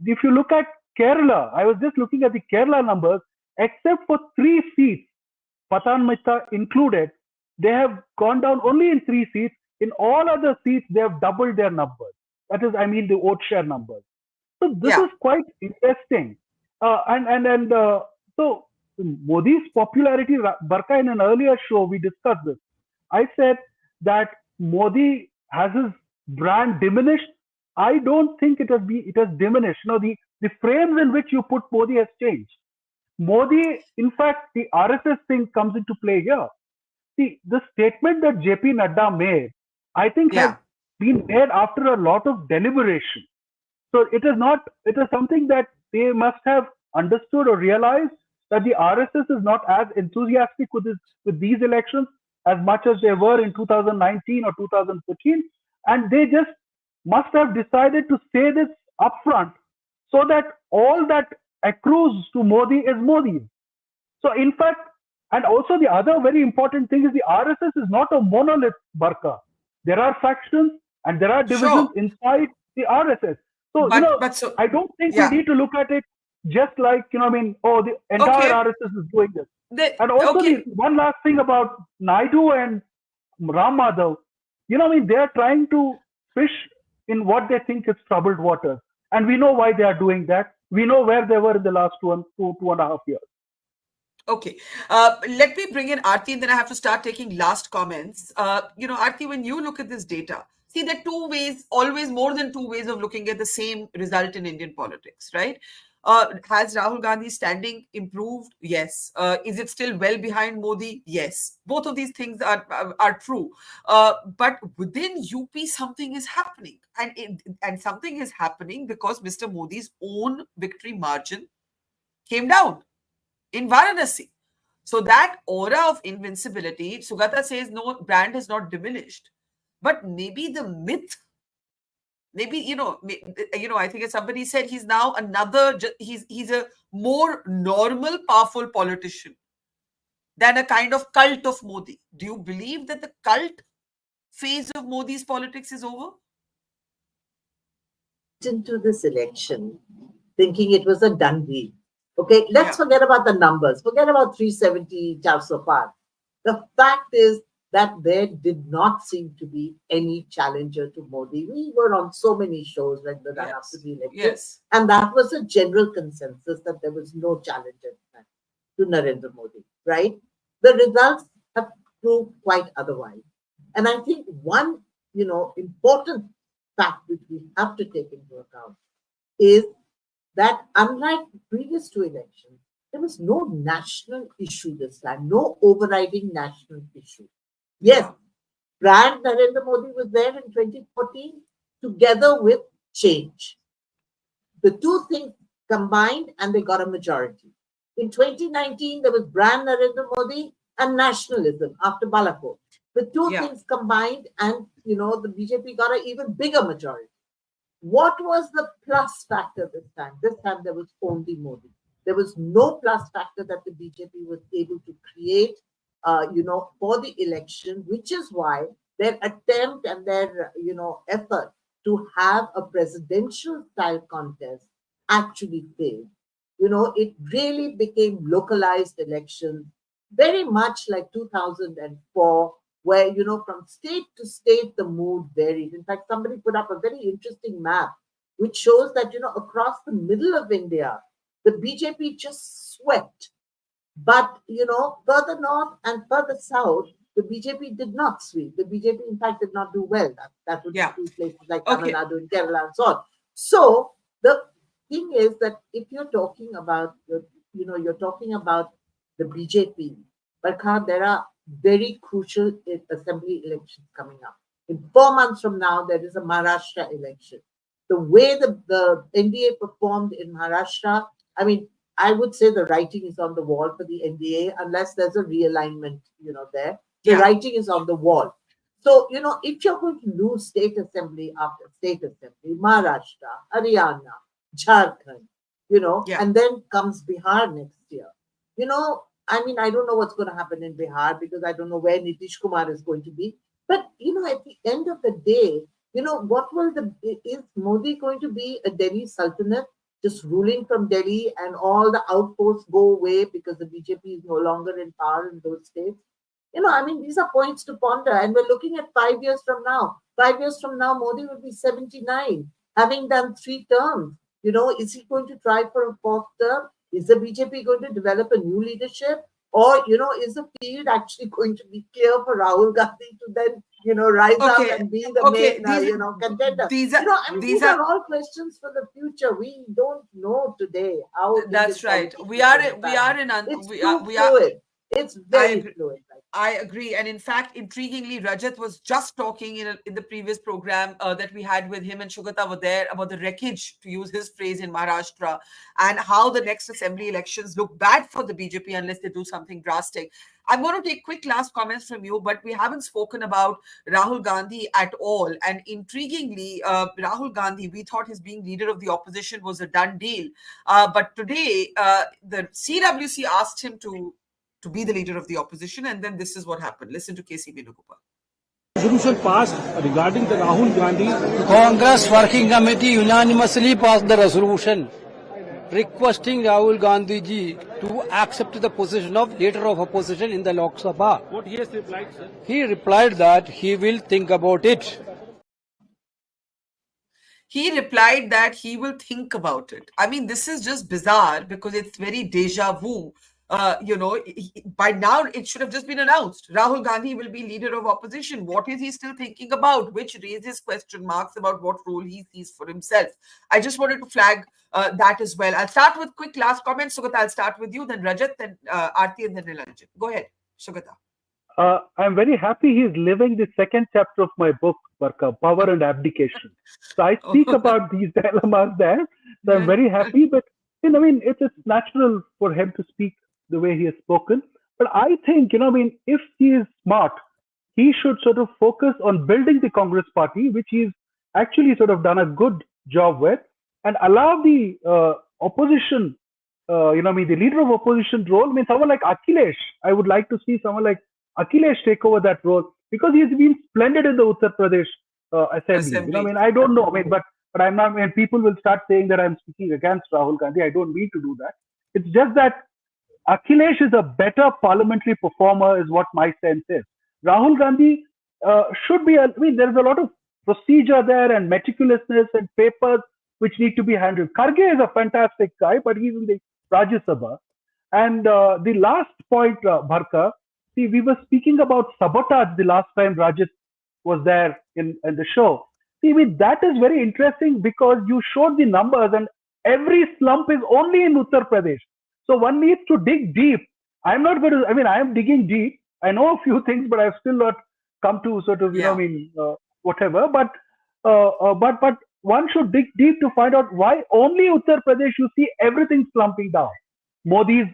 Speaker 5: if you look at Kerala, I was just looking at the Kerala numbers, except for 3 seats, Pathanamthitta included, they have gone down only in 3 seats. In all other seats, they have doubled their numbers. That is, the vote share numbers. So this is quite interesting. So Modi's popularity, Barkha, in an earlier show, we discussed this. I said that Modi has his brand diminished. I don't think it has diminished. The frames in which you put Modi has changed. Modi, in fact, the RSS thing comes into play here. See, the statement that JP Nadda made, I think has been made after a lot of deliberation. So it is something that they must have understood or realized, that the RSS is not as enthusiastic with these elections as much as they were in 2019 or 2014. And they just must have decided to say this upfront so that all that accrues to Modi is Modi's. So in fact, and also the other very important thing is the RSS is not a monolith, Barkha. There are factions and there are divisions inside the RSS. So, I don't think we need to look at it just like, the entire RSS is doing this. And also one last thing about Naidu and Ram Madhav, they are trying to fish in what they think is troubled waters. And we know why they are doing that. We know where they were in the last two and a half years.
Speaker 1: Okay. Let me bring in Aarti, and then I have to start taking last comments. Aarti, when you look at this data, see, there are 2 ways, always more than 2 ways of looking at the same result in Indian politics, right? Has Rahul Gandhi's standing improved? Yes. Is it still well behind Modi? Yes. Both of these things are true. But within UP, something is happening. And something is happening because Mr. Modi's own victory margin came down in Varanasi. So that aura of invincibility, Sugata says, no, brand has not diminished. But maybe the myth, I think as somebody said, he's now he's a more normal, powerful politician than a kind of cult of Modi. Do you believe that the cult phase of Modi's politics is over?
Speaker 4: Into this election, thinking it was a done deal. Okay, let's forget about the numbers. Forget about 370 so far. The fact is that there did not seem to be any challenger to Modi. We were on so many shows when the run up to the election. And that was a general consensus that there was no challenger to Narendra Modi, right? The results have proved quite otherwise. And I think one, important fact which we have to take into account is that unlike the previous 2 elections, there was no national issue this time, no overriding national issue. Yes, brand Narendra Modi was there in 2014 together with change. The 2 things combined and they got a majority. In 2019, there was brand Narendra Modi and nationalism after Balakot. The two
Speaker 1: Yeah.
Speaker 4: things combined, and the BJP got an even bigger majority. What was the plus factor this time? This time there was only Modi. There was no plus factor that the BJP was able to create, for the election, which is why their attempt and their, effort to have a presidential style contest actually failed. It really became localized elections, very much like 2004, where, from state to state, the mood varied. In fact, somebody put up a very interesting map which shows that, across the middle of India, the BJP just swept. But, further north and further south, the BJP did not sweep. The BJP, in fact, did not do well. That would
Speaker 1: Yeah.
Speaker 4: include places like Tamil
Speaker 1: Okay.
Speaker 4: Nadu and Kerala and so on. So the thing is that if you're talking about, you're talking about the BJP, Barkha, there are very crucial assembly elections coming up. In 4 months from now, there is a Maharashtra election. The way the NDA performed in Maharashtra, I mean, I would say the writing is on the wall for the NDA unless there's a realignment, there. The
Speaker 1: Yeah.
Speaker 4: writing is on the wall. So, if you're going to lose state assembly after state assembly, Maharashtra, Haryana, Jharkhand,
Speaker 1: Yeah.
Speaker 4: and then comes Bihar next year. I mean, I don't know what's going to happen in Bihar because I don't know where Nitish Kumar is going to be. But, at the end of the day, is Modi going to be a Delhi Sultanate, just ruling from Delhi and all the outposts go away because the BJP is no longer in power in those states? I mean, these are points to ponder. And we're looking at 5 years from now. 5 years from now, Modi will be 79, having done 3 terms. Is he going to try for a fourth term? Is the BJP going to develop a new leadership? Or, is the field actually going to be clear for Rahul Gandhi to then, rise up
Speaker 1: Okay.
Speaker 4: and be the
Speaker 1: Okay.
Speaker 4: main, contender?
Speaker 1: These are
Speaker 4: These are all questions for the future. We don't know today how
Speaker 1: That's
Speaker 4: Indian
Speaker 1: right.
Speaker 4: politics
Speaker 1: We
Speaker 4: is
Speaker 1: are
Speaker 4: going to
Speaker 1: we
Speaker 4: pan
Speaker 1: are
Speaker 4: out.
Speaker 1: in un,
Speaker 4: It's
Speaker 1: we
Speaker 4: too
Speaker 1: are
Speaker 4: fluid. It's
Speaker 1: I
Speaker 4: very
Speaker 1: agree.
Speaker 4: fluid.
Speaker 1: I agree. And in fact, intriguingly, Rajat was just talking in the previous program that we had with him and Shugata were there about the wreckage, to use his phrase, in Maharashtra, and how the next assembly elections look bad for the BJP unless they do something drastic. I'm going to take quick last comments from you, but we haven't spoken about Rahul Gandhi at all. And intriguingly, Rahul Gandhi, we thought his being leader of the opposition was a done deal. But today, the CWC asked him to be the leader of the opposition. And then this is what happened. Listen to KC Venugopal.
Speaker 6: Resolution passed regarding the Rahul Gandhi.
Speaker 7: Congress Working Committee unanimously passed the resolution requesting Rahul Gandhi ji to accept the position of leader of opposition in the Lok Sabha.
Speaker 6: What he has replied, sir?
Speaker 7: He replied that he will think about it.
Speaker 1: He replied that he will think about it. I mean, this is just bizarre because it's very deja vu. By now it should have just been announced. Rahul Gandhi will be leader of opposition. What is he still thinking about? Which raises question marks about what role he sees for himself. I just wanted to flag that as well. I'll start with quick last comments. Sugata, I'll start with you, then Rajat, then Aarti, and then Nilanjan. Go ahead, Sugata.
Speaker 5: I'm very happy he's living the second chapter of my book, Barkha, Power and Abdication. So I speak about these dilemmas there. So I'm very happy. But it's natural for him to speak the way he has spoken. But I think, if he is smart, he should sort of focus on building the Congress party, which he's actually sort of done a good job with, and allow the opposition, the leader of opposition role. Someone like Akhilesh, I would like to see someone like Akhilesh take over that role because he's been splendid in the Uttar Pradesh assembly. I don't know. But I'm not. When people will start saying that I'm speaking against Rahul Gandhi, I don't mean to do that. It's just that Akhilesh is a better parliamentary performer, is what my sense is. Rahul Gandhi should be. There's a lot of procedure there and meticulousness and papers which need to be handled. Kharge is a fantastic guy, but he's in the Rajya Sabha. And the last point, Barkha. See, we were speaking about sabotage the last time Rajat was there in the show. See, that is very interesting because you showed the numbers and every slump is only in Uttar Pradesh. So one needs to dig deep. I'm not going to, I am digging deep. I know a few things, but I've still not come to sort of, whatever. But one should dig deep to find out why only Uttar Pradesh you see everything slumping down. Modi's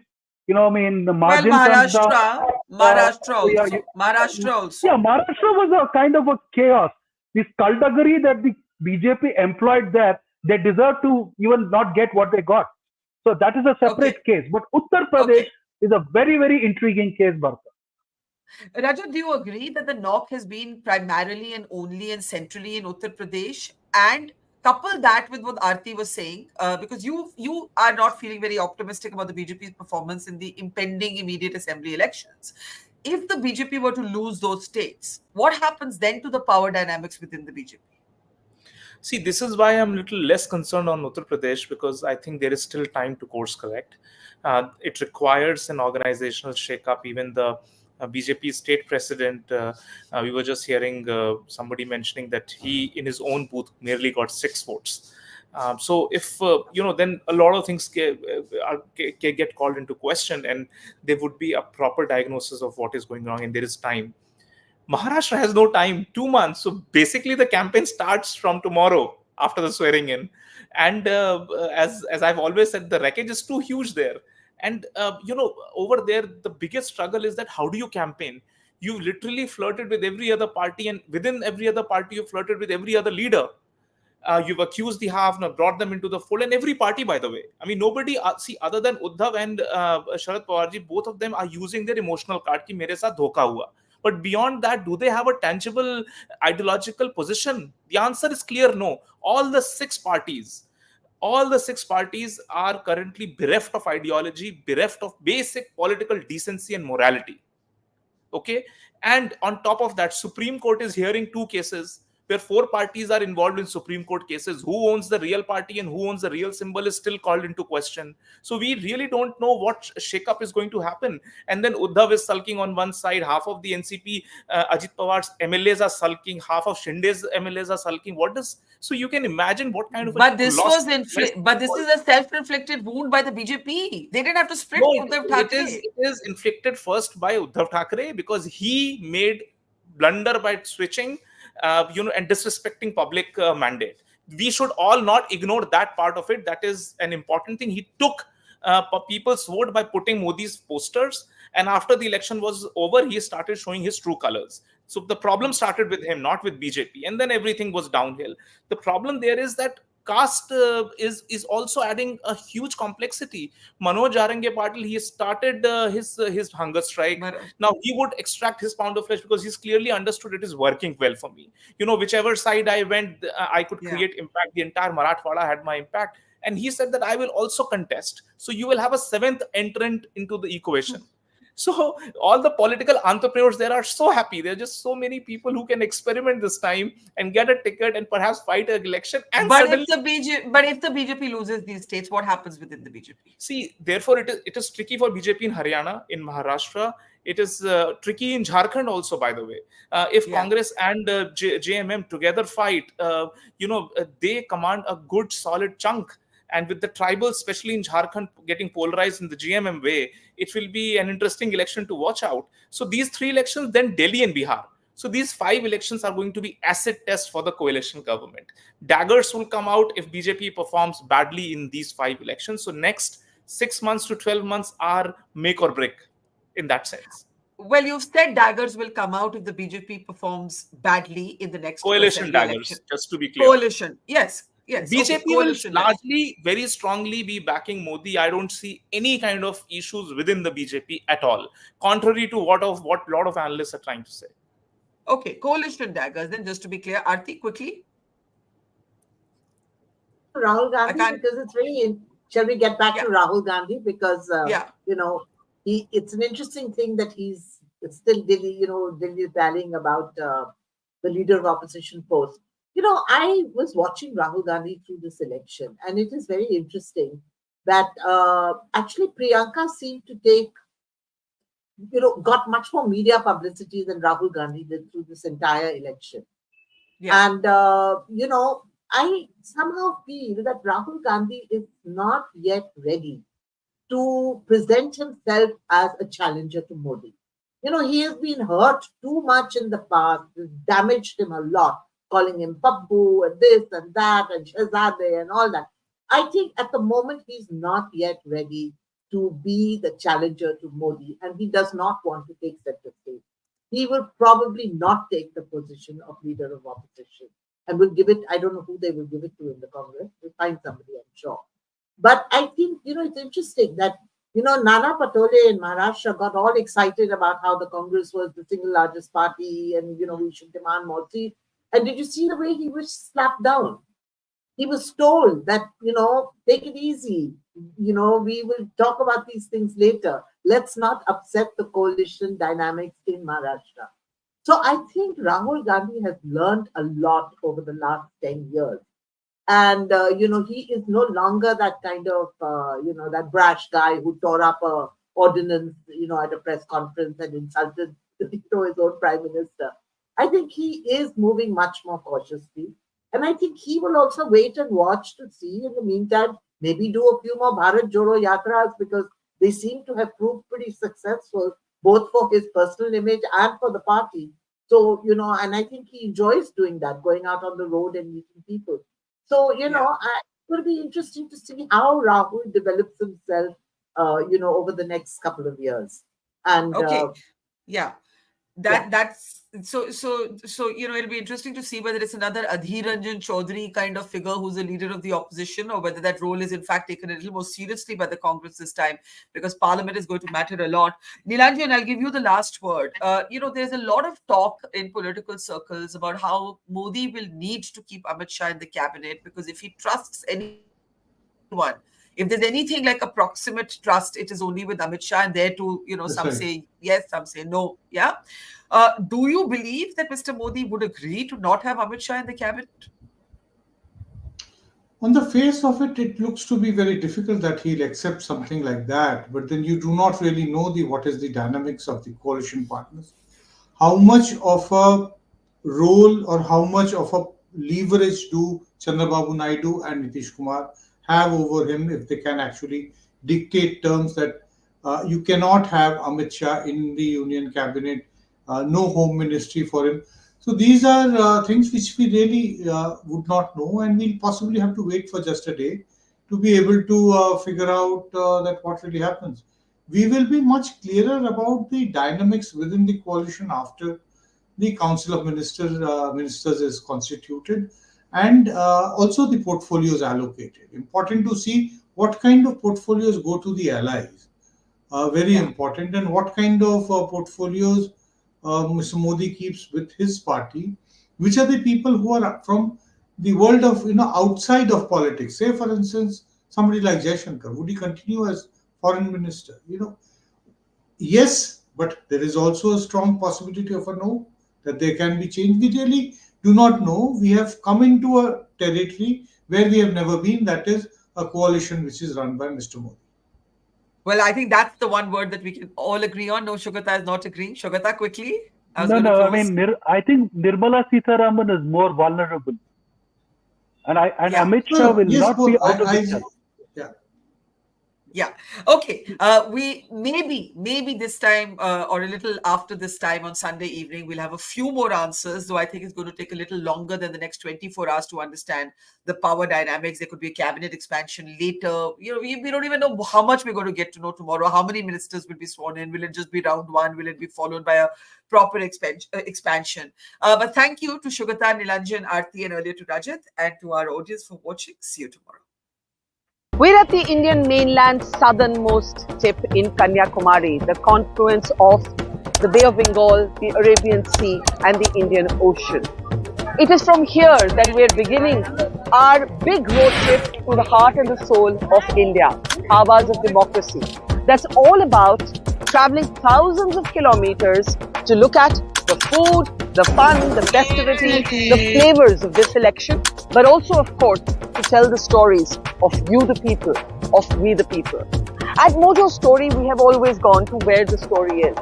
Speaker 5: the
Speaker 1: Well,
Speaker 5: margin comes down.
Speaker 1: Maharashtra
Speaker 5: Yeah,
Speaker 1: also. Maharashtra also.
Speaker 5: yeah, Maharashtra was a kind of a chaos. The skullduggery that the BJP employed there, they deserve to even not get what they got. So that is a
Speaker 1: Okay.
Speaker 5: separate case. But Uttar Pradesh
Speaker 1: Okay.
Speaker 5: is a very, very intriguing case, Barkha.
Speaker 1: Rajat, do you agree that the knock has been primarily and only and centrally in Uttar Pradesh? And couple that with what Aarti was saying, because you are not feeling very optimistic about the BJP's performance in the impending immediate assembly elections. If the BJP were to lose those states, what happens then to the power dynamics within the BJP?
Speaker 3: See, this is why I'm a little less concerned on Uttar Pradesh, because I think there is still time to course correct. It requires an organizational shake-up. Even the BJP state president, we were just hearing somebody mentioning that he, in his own booth, merely got 6 votes. So if then a lot of things get called into question, and there would be a proper diagnosis of what is going wrong, and there is time. Maharashtra has no time, 2 months. So basically, the campaign starts from tomorrow after the swearing in. And as I've always said, the wreckage is too huge there. And over there, the biggest struggle is that how do you campaign? You literally flirted with every other party, and within every other party, you flirted with every other leader. You've accused the half, now brought them into the fold, and every party, by the way. I mean, nobody, see, other than Uddhav and Sharad Pawarji, both of them are using their emotional card ki mere saath dhoka hua. But beyond that, do they have a tangible ideological position? The answer is clear no. All the six parties are currently bereft of ideology, bereft of basic political decency and morality. Okay, and on top of that, Supreme Court is hearing 2 cases where 4 parties are involved in Supreme Court cases. Who owns the real party and who owns the real symbol is still called into question. So we really don't know what shake-up is going to happen. And then Uddhav is sulking on one side, half of the NCP, Ajit Pawar's MLAs are sulking, half of Shinde's MLAs are sulking. So you can imagine what kind of
Speaker 1: But this
Speaker 3: loss.
Speaker 1: but this is a self-inflicted wound by the BJP. They didn't have to split
Speaker 3: No,
Speaker 1: Uddhav
Speaker 3: it
Speaker 1: Thackeray.
Speaker 3: is inflicted first by Uddhav Thackeray, because he made blunder by switching, and disrespecting public mandate. We should all not ignore that part of it. That is an important thing. He took people's vote by putting Modi's posters, and after the election was over, he started showing his true colors. So the problem started with him, not with BJP, and then everything was downhill. The problem there is that caste is also adding a huge complexity. Manoj Arange Patil, he started his hunger strike. Now he would extract his pound of flesh because he's clearly understood it is working well for me. Whichever side I went, I could create impact. The entire Marathwada had my impact. And he said that I will also contest. So you will have a 7th entrant into the equation. So all the political entrepreneurs there are so happy. There are just so many people who can experiment this time and get a ticket and perhaps fight an election. And
Speaker 1: but if the BJP loses these states, what happens within the BJP?
Speaker 3: See, therefore, it is tricky for BJP in Haryana, in Maharashtra. It is tricky in Jharkhand also, by the way. If Congress and JMM together fight, they command a good solid chunk. And with the tribals, especially in Jharkhand, getting polarized in the GMM way, it will be an interesting election to watch out. So these 3 elections, then Delhi and Bihar. So these 5 elections are going to be acid tests for the coalition government. Daggers will come out if BJP performs badly in these 5 elections. So next 6 months to 12 months are make or break in that sense.
Speaker 1: Well, you've said daggers will come out if the BJP performs badly in the next
Speaker 3: coalition daggers,
Speaker 1: election.
Speaker 3: Just to be clear.
Speaker 1: Coalition, yes.
Speaker 3: BJP will largely, very strongly be backing Modi. I don't see any kind of issues within the BJP at all, contrary to what a lot of analysts are trying to say.
Speaker 1: Okay, coalition daggers. Then, just to be clear, Aarti, quickly.
Speaker 4: Rahul Gandhi, because it's very. Shall we get back to Rahul Gandhi? Because it's an interesting thing that he's still dilly-dallying about the leader of opposition post. I was watching Rahul Gandhi through this election, and it is very interesting that actually Priyanka seemed to take, got much more media publicity than Rahul Gandhi did through this entire election. Yeah. And, I somehow feel that Rahul Gandhi is not yet ready to present himself as a challenger to Modi. He has been hurt too much in the past, damaged him a lot, calling him Pappu and this and that and Shahzade and all that. I think at the moment he's not yet ready to be the challenger to Modi, and he does not want to take center stage. He will probably not take the position of leader of opposition and will give it, I don't know who they will give it to in the Congress. They'll find somebody, I'm sure. But I think, it's interesting that, Nana Patole in Maharashtra got all excited about how the Congress was the single largest party and, we should demand more seats. And did you see the way he was slapped down? He was told that, take it easy. We will talk about these things later. Let's not upset the coalition dynamics in Maharashtra. So I think Rahul Gandhi has learned a lot over the last 10 years. And, he is no longer that kind of, that brash guy who tore up a ordinance, at a press conference and insulted, his own prime minister. I think he is moving much more cautiously. And I think he will also wait and watch to see, in the meantime, maybe do a few more Bharat Jodo Yatras, because they seem to have proved pretty successful, both for his personal image and for the party. So, and I think he enjoys doing that, going out on the road and meeting people. So, it will be interesting to see how Rahul develops himself, over the next couple of years. And
Speaker 1: that's so it'll be interesting to see whether it's another Adhir Ranjan Chaudhary kind of figure who's the leader of the opposition, or whether that role is in fact taken a little more seriously by the Congress this time, because Parliament is going to matter a lot. Nilanjan, I'll give you the last word. There's a lot of talk in political circles about how Modi will need to keep Amit Shah in the cabinet, because if he trusts anyone, if there's anything like a proximate trust, it is only with Amit Shah, and there too, some say yes, some say no. Yeah. Do you believe that Mr. Modi would agree to not have Amit Shah in the cabinet?
Speaker 2: On the face of it, it looks to be very difficult that he'll accept something like that. But then you do not really know what is the dynamics of the coalition partners. How much of a role or how much of a leverage do Chandrababu Naidu and Nitish Kumar have over him, if they can actually dictate terms that you cannot have Amit Shah in the union cabinet, no home ministry for him. So these are things which we really would not know, and we'll possibly have to wait for just a day to be able to figure out that what really happens. We will be much clearer about the dynamics within the coalition after the Council of Ministers is constituted, and also the portfolios allocated. Important to see what kind of portfolios go to the allies. Very important. And what kind of portfolios Mr. Modi keeps with his party. Which are the people who are from the world of, outside of politics. Say, for instance, somebody like Jaishankar. Would he continue as foreign minister? Yes, but there is also a strong possibility of a no, that there can be change. We really do not know. We have come into a territory where we have never been, that is a coalition which is run by Mr. Modi.
Speaker 1: Well, I think that's the one word that we can all agree on. No, Shugata is not agreeing. Shugata, quickly.
Speaker 5: I think Nirmala Sitharaman is more vulnerable. And Amit Shah will not be out of the
Speaker 1: Yeah. Okay. We maybe this time or a little after this time on Sunday evening, we'll have a few more answers, though I think it's going to take a little longer than the next 24 hours to understand the power dynamics. There could be a cabinet expansion later. We don't even know how much we're going to get to know tomorrow. How many ministers will be sworn in? Will it just be round one? Will it be followed by a proper expansion? But thank you to Shugata, Nilanjan, Aarti, and earlier to Rajat, and to our audience for watching. See you tomorrow.
Speaker 8: We're at the Indian mainland's southernmost tip in Kanyakumari, the confluence of the Bay of Bengal, the Arabian Sea and the Indian Ocean. It is from here that we're beginning our big road trip to the heart and the soul of India, Awaaz of Democracy. That's all about traveling thousands of kilometers to look at the food, the fun, the festivity, the flavors of this election, but also, of course, to tell the stories of you the people, of we the people. At Mojo Story, we have always gone to where the story is.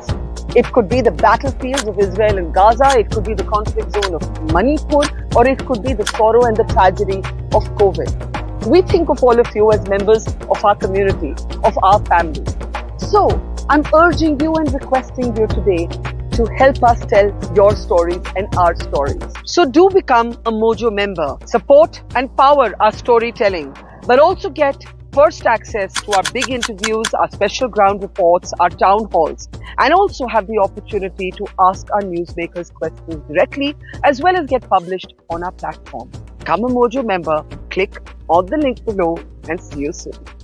Speaker 8: It could be the battlefields of Israel and Gaza, it could be the conflict zone of Manipur, or it could be the sorrow and the tragedy of COVID. We think of all of you as members of our community, of our family. So, I'm urging you and requesting you today to help us tell your stories and our stories. So do become a Mojo member. Support and power our storytelling, but also get first access to our big interviews, our special ground reports, our town halls, and also have the opportunity to ask our newsmakers questions directly, as well as get published on our platform. Become a Mojo member, click on the link below, and see you soon.